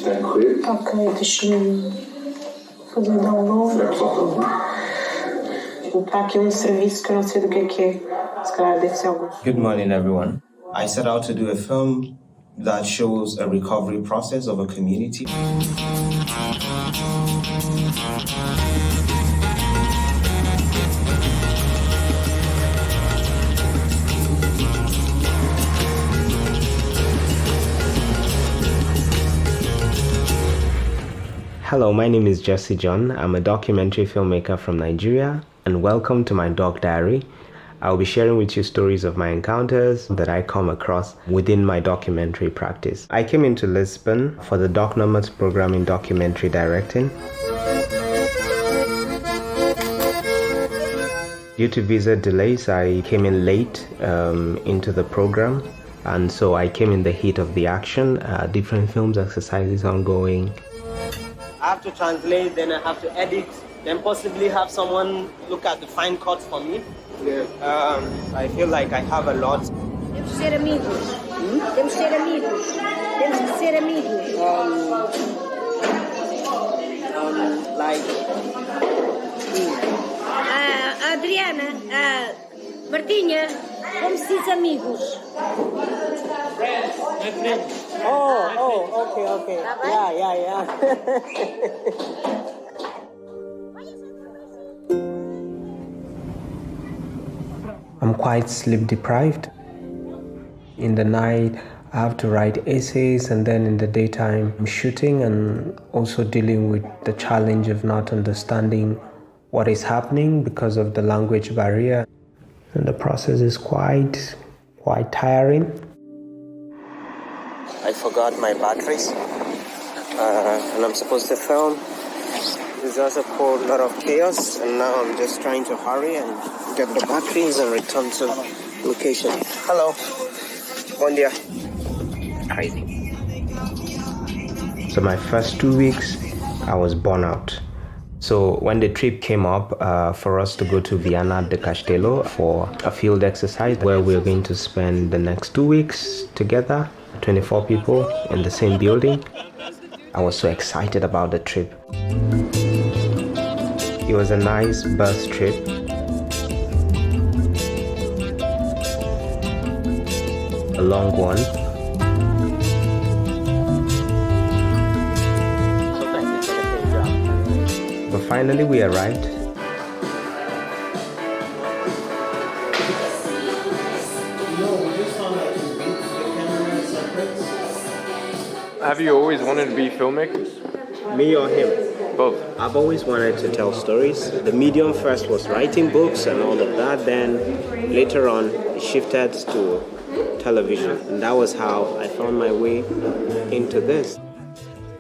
Ok, deixa-me fazer download. Está aqui serviço que eu não sei do que é. Se calhar deve ser algum. Good morning, everyone. I set out to do a film that shows a recovery process of a community. Hello, my name is Jesse John. I'm a documentary filmmaker from Nigeria, and welcome to my Doc Diary. I'll be sharing with you stories of my encounters that I come across within my documentary practice. I came into Lisbon for the DocNomads program in documentary directing. Due to visa delays, I came in late into the program, and so I came in the heat of the action, different films exercises ongoing. I have to translate, then I have to edit, then possibly have someone look at the fine cuts for me. I feel like I have a lot. Temos que ser amigos. Temos que ser amigos. Temos que ser amigos. Adriana, Martinha, como se diz amigos? Friends, my friends. Okay. Yeah. I'm quite sleep deprived. In the night, I have to write essays, and then in the daytime, I'm shooting and also dealing with the challenge of not understanding what is happening because of the language barrier. And the process is quite tiring. I forgot my batteries, and I'm supposed to film. There's just a whole lot of chaos, and now I'm just trying to hurry and get the batteries and return to location. Hello. Bon dia. Crazy. So my first 2 weeks, I was burnt out. So when the trip came up for us to go to Viana de Castelo for a field exercise where we're going to spend the next 2 weeks together, 24 people in the same building, I was so excited about the trip. It was a nice bus trip. A long one. But finally we arrived. Have you always wanted to be filmmakers? Me or him? Both. I've always wanted to tell stories. The medium first was writing books and all of that. Then later on it shifted to television. And that was how I found my way into this.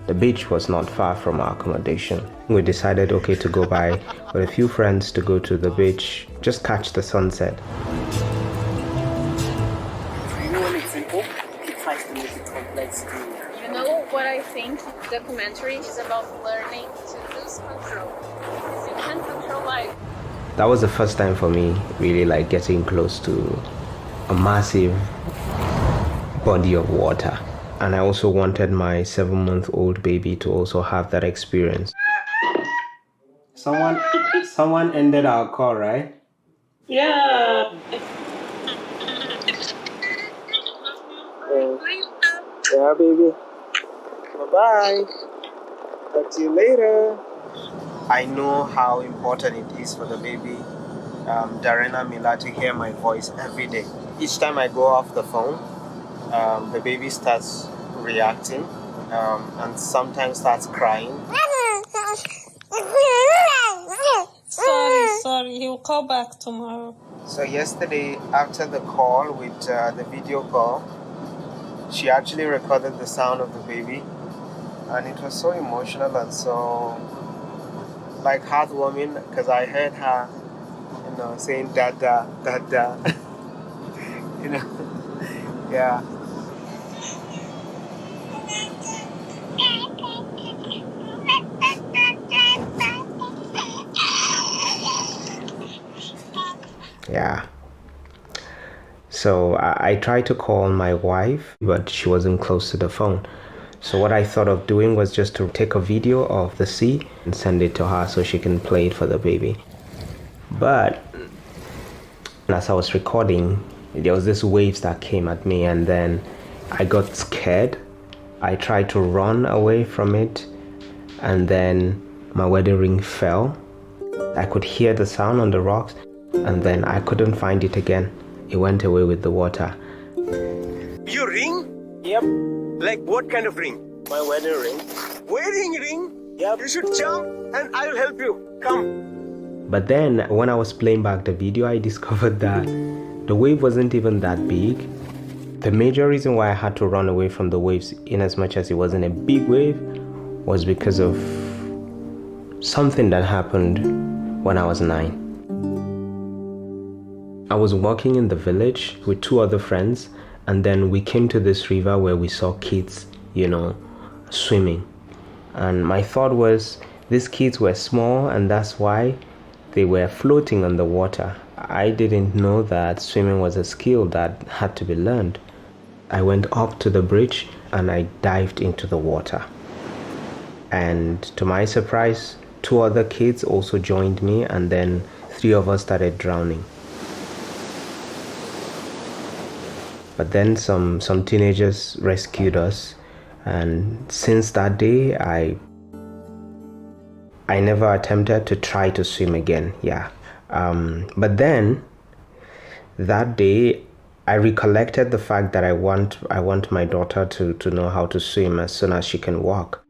The beach was not far from our accommodation. We decided to go by with a few friends to go to the beach, just catch the sunset. Even when it's simple, it tries to make it complex too. You know what I think? Documentary is about learning to lose control. Because you can't control life. That was the first time for me really getting close to a massive body of water. And I also wanted my 7-month-old baby to also have that experience. Someone ended our call, right? Yeah. Yeah, baby. Bye-bye. Talk to you later. I know how important it is for the baby, Darena Mila, to hear my voice every day. Each time I go off the phone, the baby starts reacting and sometimes starts crying. Sorry, he'll call back tomorrow. So yesterday, after the call with the video call, she actually recorded the sound of the baby, and it was so emotional and so heartwarming because I heard her, saying dada, dada. Yeah. Yeah. So I tried to call my wife, but she wasn't close to the phone. So what I thought of doing was just to take a video of the sea and send it to her so she can play it for the baby. But as I was recording, there was this waves that came at me, and then I got scared. I tried to run away from it, and then my wedding ring fell. I could hear the sound on the rocks, and then I couldn't find it again. It went away with the water. Your ring? Yep. Like what kind of ring? My wedding ring. Wedding ring? Yep. You should jump and I will help you. Come. But then when I was playing back the video, I discovered that the wave wasn't even that big. The major reason why I had to run away from the waves, in as much as it wasn't a big wave, was because of something that happened when I was 9. I was walking in the village with 2 other friends, and then we came to this river where we saw kids, swimming. And my thought was, these kids were small, and that's why they were floating on the water. I didn't know that swimming was a skill that had to be learned. I went up to the bridge and I dived into the water. And to my surprise, 2 other kids also joined me, and then 3 of us started drowning. But then some teenagers rescued us, and since that day I never attempted to try to swim again. But then that day I recollected the fact that I want my daughter to know how to swim as soon as she can walk.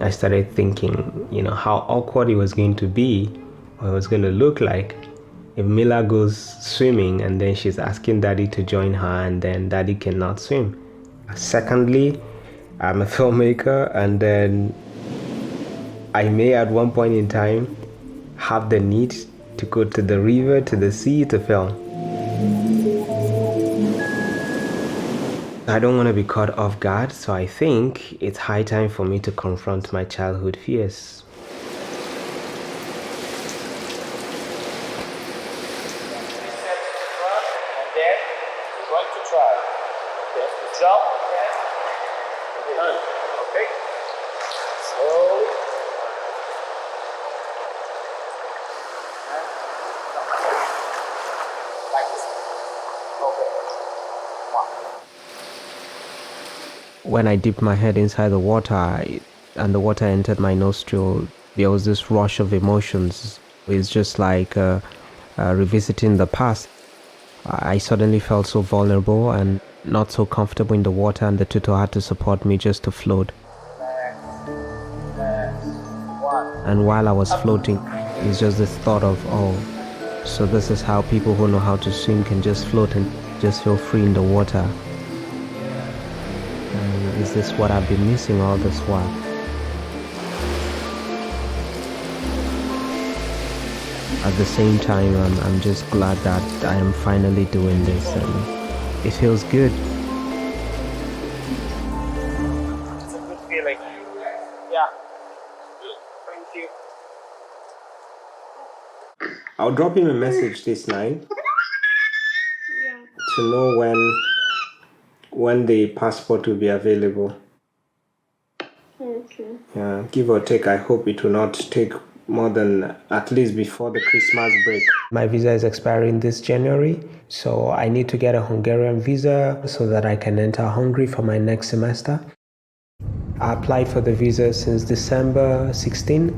I started thinking, how awkward it was going to be, or it was going to look like if Mila goes swimming and then she's asking daddy to join her and then daddy cannot swim. Secondly, I'm a filmmaker, and then I may at one point in time have the need to go to the river, to the sea to film. I don't want to be caught off guard, so I think it's high time for me to confront my childhood fears. And then we're going to try. Okay, to jump and turn. Okay? Slowly. And jump. Like this. Okay. When I dipped my head inside the water and the water entered my nostril, there was this rush of emotions. It's just like revisiting the past. I suddenly felt so vulnerable and not so comfortable in the water, and the tutor had to support me just to float. And while I was floating, it's just this thought of, so this is how people who know how to swim can just float and just feel free in the water. And is this what I've been missing all this while? At the same time, I'm just glad that I am finally doing this, and it feels good. It's a good feeling. Yeah. Thank you. I'll drop him a message this night to know when the passport will be available. Okay. Yeah, give or take, I hope it will not take more than at least before the Christmas break. My visa is expiring this January, so I need to get a Hungarian visa so that I can enter Hungary for my next semester. I applied for the visa since December 16,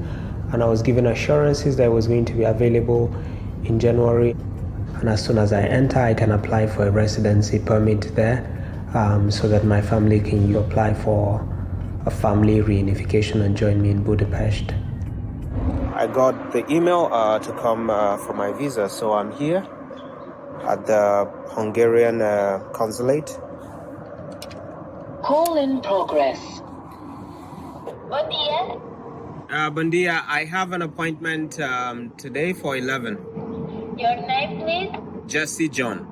and I was given assurances that it was going to be available in January. And as soon as I enter, I can apply for a residency permit there, so that my family can apply for a family reunification and join me in Budapest. I got the email to come for my visa, so I'm here at the Hungarian consulate. Call in progress. Bon dia. Bon dia, I have an appointment today for 11. Your name, please? Jesse John.